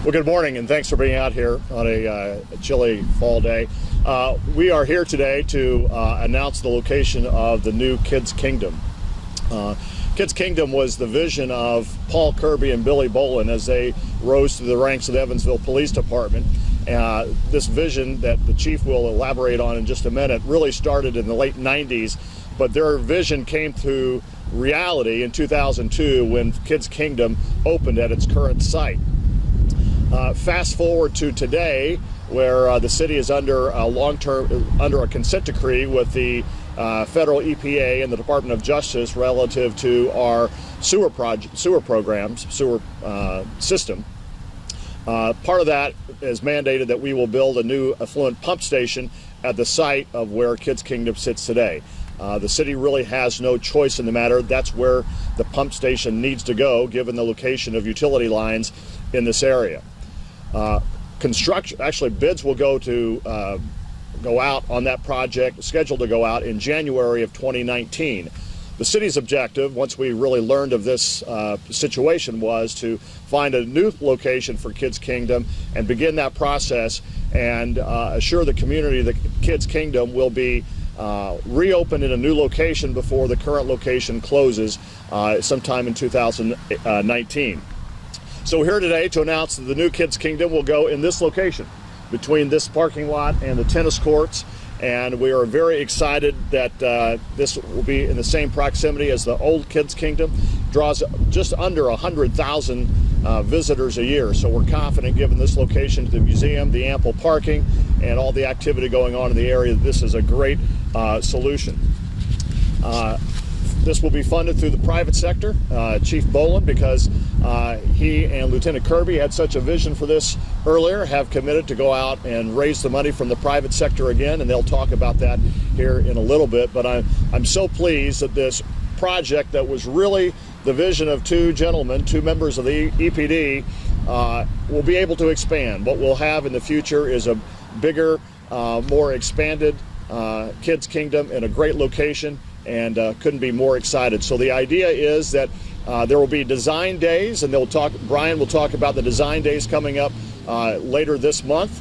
Well, good morning, and thanks for being out here on a chilly fall day. We are here today to announce the location of the new Kids Kingdom. Kids Kingdom was the vision of Paul Kirby and Billy Bolin as they rose through the ranks of the Evansville Police Department. This vision that the chief will elaborate on in just a minute really started in the late 90s, but their vision came to reality in 2002 when Kids Kingdom opened at its current site. Fast forward to today, where the city is under a consent decree with the federal EPA and the Department of Justice relative to our sewer system. Part of that is mandated that we will build a new effluent pump station at the site of where Kids Kingdom sits today. The city really has no choice in the matter. That's where the pump station needs to go, given the location of utility lines in this area. Bids will go out on that project, scheduled to go out in January of 2019. The city's objective, once we really learned of this situation, was to find a new location for Kids Kingdom and begin that process and assure the community that Kids Kingdom will be reopened in a new location before the current location closes sometime in 2019. So we're here today to announce that the new Kids Kingdom will go in this location, between this parking lot and the tennis courts, and we are very excited that this will be in the same proximity as the old Kids Kingdom. Draws just under 100,000 visitors a year, so we're confident, given this location to the museum, the ample parking, and all the activity going on in the area, that this is a great solution. This will be funded through the private sector. Chief Bolin, because he and Lieutenant Kirby had such a vision for this earlier, have committed to go out and raise the money from the private sector again, and they'll talk about that here in a little bit. But I'm so pleased that this project that was really the vision of two members of the EPD, will be able to expand. What we'll have in the future is a bigger, more expanded Kids Kingdom in a great location, and couldn't be more excited. So the idea is that there will be design days, and Brian will talk about the design days coming up later this month.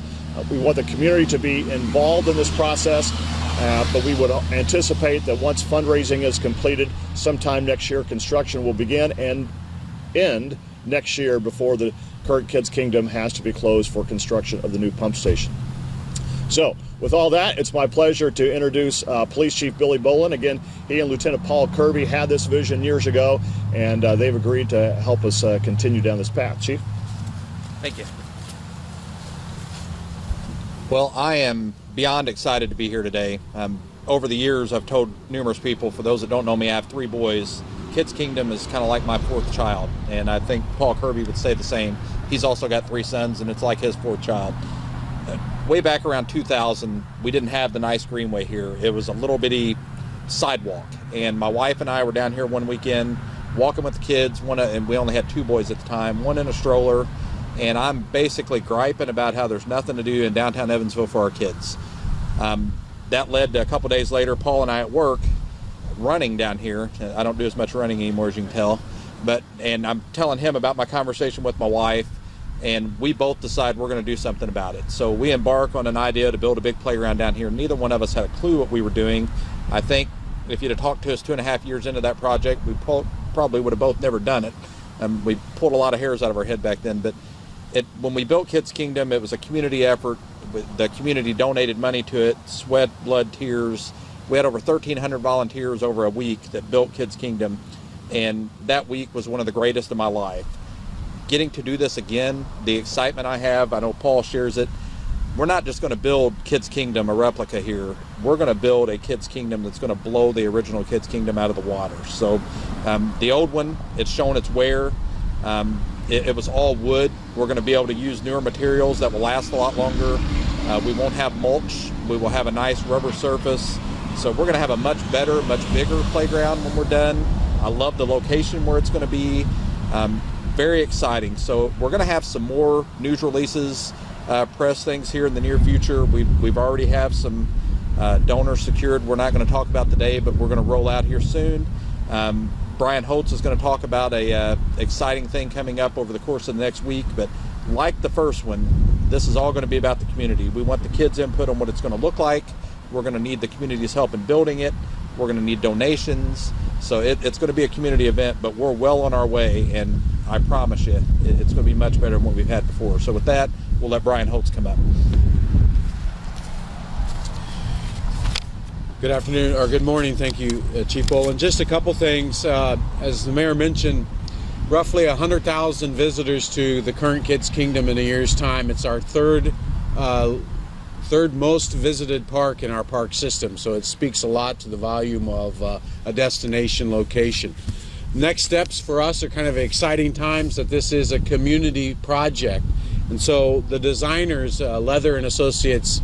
We want the community to be involved in this process, but we would anticipate that once fundraising is completed sometime next year, construction will begin and end next year before the current Kids Kingdom has to be closed for construction of the new pump station. So, with all that, it's my pleasure to introduce Police Chief Billy Bolin. Again, he and Lieutenant Paul Kirby had this vision years ago, and they've agreed to help us continue down this path. Chief? Thank you. Well, I am beyond excited to be here today. Over the years, I've told numerous people, for those that don't know me, I have 3 boys. Kids Kingdom is kind of like my 4th child, and I think Paul Kirby would say the same. He's also got 3 sons, and it's like his 4th child. Way back around 2000, we didn't have the nice greenway here. It was a little bitty sidewalk, and my wife and I were down here one weekend walking with the kids, and we only had 2 boys at the time, one in a stroller, and I'm basically griping about how there's nothing to do in downtown Evansville for our kids. That led to a couple days later, Paul and I at work running down here. I don't do as much running anymore, as you can tell, and I'm telling him about my conversation with my wife, and we both decide we're going to do something about it. So we embark on an idea to build a big playground down here. Neither one of us had a clue what we were doing. I think if you'd have talked to us 2.5 years into that project, we probably would have both never done it. We pulled a lot of hairs out of our head back then, but when we built Kids Kingdom, it was a community effort. The community donated money to it, sweat, blood, tears. We had over 1,300 volunteers over a week that built Kids Kingdom, and that week was one of the greatest of my life. Getting to do this again, the excitement I have, I know Paul shares it. We're not just going to build Kids Kingdom, a replica here. We're going to build a Kids Kingdom that's going to blow the original Kids Kingdom out of the water. So the old one, it's shown its wear. It was all wood. We're going to be able to use newer materials that will last a lot longer. We won't have mulch. We will have a nice rubber surface. So we're going to have a much better, much bigger playground when we're done. I love the location where it's going to be. Very exciting. So we're going to have some more news releases, press things here in the near future. We've already have some donors secured. We're not going to talk about today, but we're going to roll out here soon. Brian Holtz is going to talk about a exciting thing coming up over the course of the next week, but like the first one, this is all going to be about the community. We want the kids' input on what it's going to look like. We're going to need the community's help in building it. We're going to need donations. So it's going to be a community event, but we're well on our way, and I promise you, it's going to be much better than what we've had before. So with that, we'll let Brian Holtz come up. Good afternoon, or good morning. Thank you, Chief Boland. Just a couple things. As the mayor mentioned, roughly 100,000 visitors to the current Kids Kingdom in a year's time. It's our third most visited park in our park system, so it speaks a lot to the volume of a destination location. Next steps for us are kind of exciting times that this is a community project, and so the designers, Leather and Associates,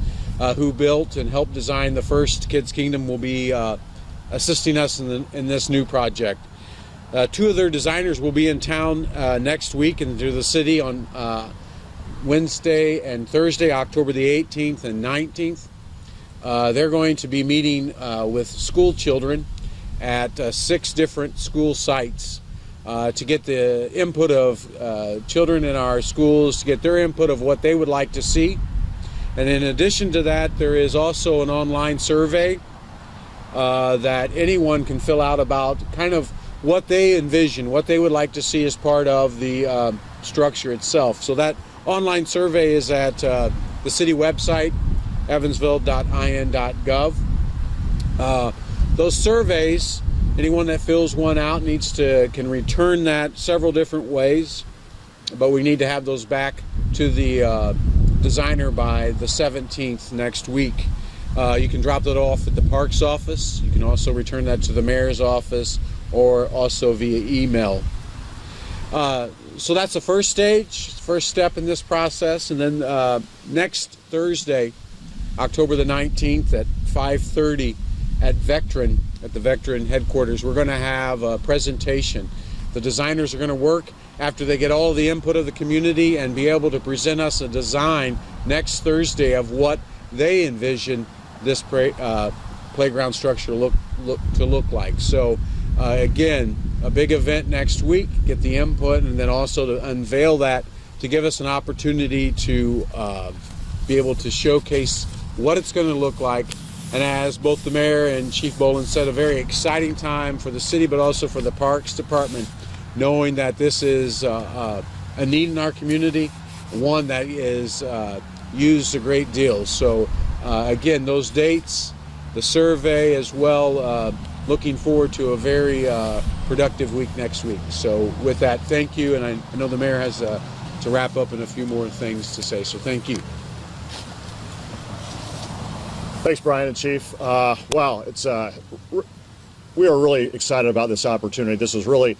who built and helped design the first Kids Kingdom, will be assisting us in this new project. Two of their designers will be in town next week into the city on Wednesday and Thursday, October the 18th and 19th. They're going to be meeting with school children at 6 different school sites to get the input of children in our schools, to get their input of what they would like to see. And in addition to that, there is also an online survey that anyone can fill out about kind of what they envision, what they would like to see as part of the structure itself. So that online survey is at the city website, evansville.in.gov. Those surveys, anyone that fills one out can return that several different ways, but we need to have those back to the designer by the 17th next week. You can drop that off at the parks office. You can also return that to the mayor's office or also via email. So that's the first stage, first step in this process. And then next Thursday, October the 19th at 5:30 at Vectren, at the Vectren headquarters, we're going to have a presentation. The designers are going to work after they get all the input of the community and be able to present us a design next Thursday of what they envision this playground structure to look like. So again, a big event next week, get the input, and then also to unveil that to give us an opportunity to be able to showcase what it's going to look like. And as both the mayor and Chief Boland said, a very exciting time for the city, but also for the Parks Department, knowing that this is a need in our community, one that is used a great deal. So again, those dates, the survey as well, looking forward to a very productive week next week. So with that, thank you, and I know the mayor has to wrap up and a few more things to say, so thank you. Thanks, Brian and Chief. Wow, we are really excited about this opportunity. This was really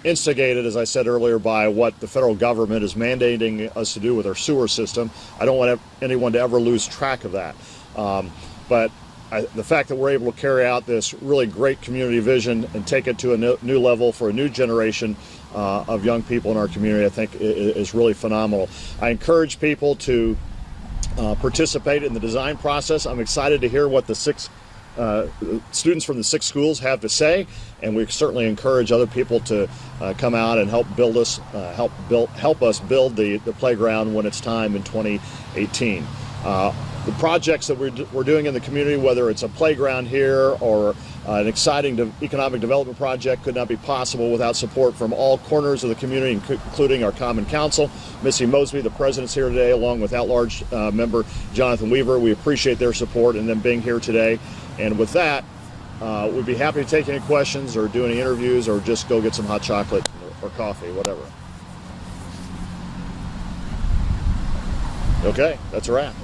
instigated, as I said earlier, by what the federal government is mandating us to do with our sewer system. I don't want anyone to ever lose track of that. But the fact that we're able to carry out this really great community vision and take it to a new level for a new generation of young people in our community, I think is really phenomenal. I encourage people to participate in the design process. I'm excited to hear what the students from the 6 schools have to say, and we certainly encourage other people to come out and help us build the playground when it's time in 2018. The projects that we're doing in the community, whether it's a playground here or an exciting economic development project, could not be possible without support from all corners of the community, including our Common Council. Missy Mosby, the president's here today, along with at-large member Jonathan Weaver. We appreciate their support and them being here today. And with that, we'd be happy to take any questions or do any interviews or just go get some hot chocolate or coffee, whatever. Okay, that's a wrap.